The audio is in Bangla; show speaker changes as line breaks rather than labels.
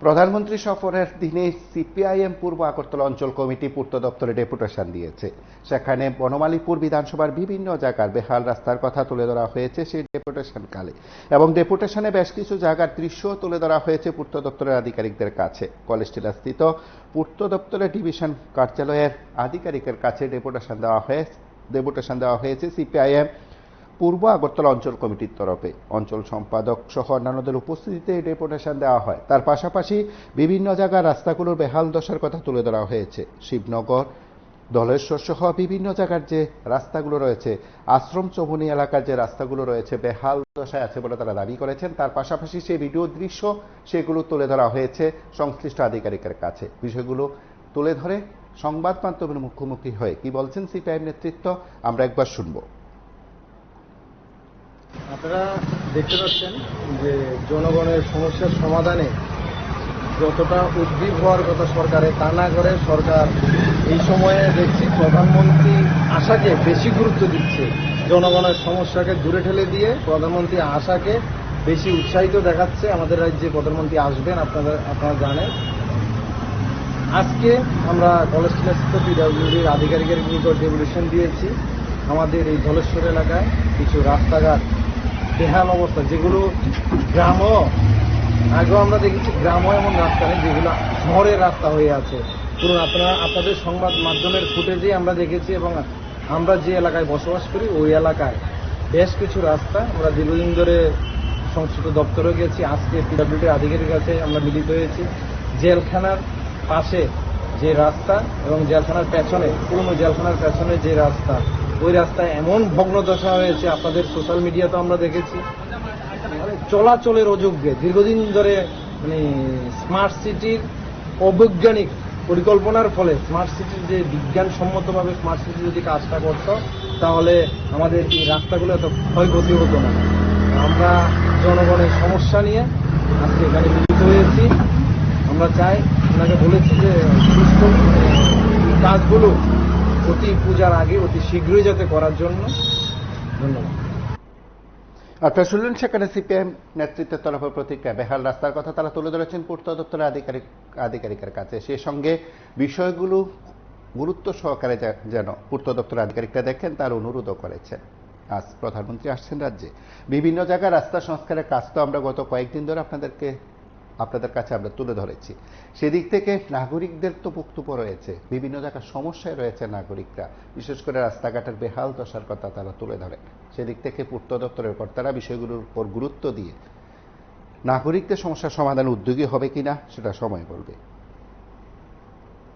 প্রধানমন্ত্রী সফরের দিনে সিপিআইএম পূর্ব আগরতলা অঞ্চল কমিটি পূর্ত দপ্তরে ডেপুটেশন দিয়েছে। সেখানে বনমালীপুর বিধানসভার বিভিন্ন জায়গার বেহাল রাস্তার কথা তুলে ধরা হয়েছে সেই ডেপুটেশন কালে, এবং ডেপুটেশনে বেশ কিছু জায়গার দৃশ্য তুলে ধরা হয়েছে পূর্ত দপ্তরের আধিকারিকদের কাছে। কলেজটিলা স্থিত পূর্ত দপ্তরের ডিভিশন কার্যালয়ের আধিকারিকের কাছে ডেপুটেশন দেওয়া হয়েছে সিপিআইএম পূর্ব আগরতলা অঞ্চল কমিটির তরফে। অঞ্চল সম্পাদক সহ অন্যান্যদের উপস্থিতিতে এই ডেপুটেশন দেওয়া হয়। তার পাশাপাশি বিভিন্ন জায়গার রাস্তাগুলোর বেহাল দশার কথা তুলে ধরা হয়েছে। শিবনগর, দলেশ্বর সহ বিভিন্ন জায়গার যে রাস্তাগুলো রয়েছে, আশ্রম চৌমুনি এলাকার যে রাস্তাগুলো রয়েছে বেহাল দশায় আছে বলে তারা দাবি করেছেন। তার পাশাপাশি সেই ভিডিও দৃশ্য সেগুলো তুলে ধরা হয়েছে সংশ্লিষ্ট আধিকারিকের কাছে। বিষয়গুলো তুলে ধরে সংবাদ মাধ্যমের মুখোমুখি হয়ে কি বলছেন সিপিআইএম নেতৃত্ব আমরা একবার শুনবো।
আপনারা দেখতে পাচ্ছেন যে জনগণের সমস্যার সমাধানে যতটা উদ্বিগ্ন হওয়ার কথা সরকারের, তা না করে সরকার এই সময়ে দেখছি প্রধানমন্ত্রী আশাকে বেশি গুরুত্ব দিচ্ছে। জনগণের সমস্যাকে দূরে ঠেলে দিয়ে প্রধানমন্ত্রী আশাকে বেশি উৎসাহিত দেখাচ্ছে। আমাদের রাজ্যে প্রধানমন্ত্রী আসবেন, আপনারা জানেন। আজকে আমরা কলেজটিলা স্থিত পিডব্লিউডির আধিকারিকের নিকট ডেপুটেশন দিয়েছি। আমাদের এই ধলেশ্বর এলাকায় কিছু রাস্তাঘাট বেহাল অবস্থা, যেগুলো গ্রামও আগেও আমরা দেখেছি, গ্রামও এমন রাস্তা নেই যেগুলো শহরের রাস্তা হয়ে আছে। পুরো আপনাদের সংবাদ মাধ্যমের ফুটেজে আমরা দেখেছি, এবং আমরা যে এলাকায় বসবাস করি ওই এলাকায় বেশ কিছু রাস্তা আমরা দীর্ঘদিন ধরে সংশ্লিষ্ট দপ্তরে গেছি। আজকে পিডব্লিউডির আধিকারিকের কাছে আমরা মিলিত হয়েছি। জেলখানার পাশে যে রাস্তা এবং জেলখানার পেছনে, পুরনো জেলখানার পেছনে যে রাস্তা, ওই রাস্তায় এমন ভগ্নদশা হয়েছে, আপনাদের সোশ্যাল মিডিয়াতে আমরা দেখেছি। চলাচলের অযোগ্যে দীর্ঘদিন ধরে স্মার্ট সিটির অবৈজ্ঞানিক পরিকল্পনার ফলে স্মার্ট সিটির যে বিজ্ঞানসম্মতভাবে স্মার্ট সিটি যদি কাজটা করত, তাহলে আমাদের এই রাস্তাগুলো এত ক্ষয়ক্ষতি হতো না। আমরা জনগণের সমস্যা নিয়ে আজকে এখানে মিলিত হয়েছি। আমরা চাই, ওনাকে বলেছি যে সুস্থ কাজগুলো অতি পূজার আগে অতি শীঘ্রই যাতে করার জন্য। ধন্যবাদ।
আপনারা শুনলেন সেখানে সিপিএম নেতৃত্বের তরফে প্রতিক্রিয়া। বেহাল রাস্তার কথা তারা তুলে ধরেছেন পূর্ত দপ্তরের আধিকারিকের কাছে। সে সঙ্গে বিষয়গুলো গুরুত্ব সহকারে যেন পূর্ত দপ্তরের আধিকারিকরা দেখেন তার অনুরোধও করেছেন। আজ প্রধানমন্ত্রী আসছেন রাজ্যে, বিভিন্ন জায়গায় রাস্তা সংস্কারের কাজ তো আমরা গত কয়েকদিন ধরে আপনাদের কাছে আমরা তুলে ধরেছি। সেদিক থেকে নাগরিকদের তো বক্তব্য রয়েছে, বিভিন্ন জায়গায় সমস্যায় রয়েছে নাগরিকরা, বিশেষ করে রাস্তাঘাটের বেহাল দশার কথা তারা তুলে ধরে। সেদিক থেকে পূর্ত দপ্তরের কর্তারা বিষয়গুলোর উপর গুরুত্ব দিয়ে নাগরিকদের সমস্যার সমাধানে উদ্যোগী হবে কিনা সেটা সময় বলবে।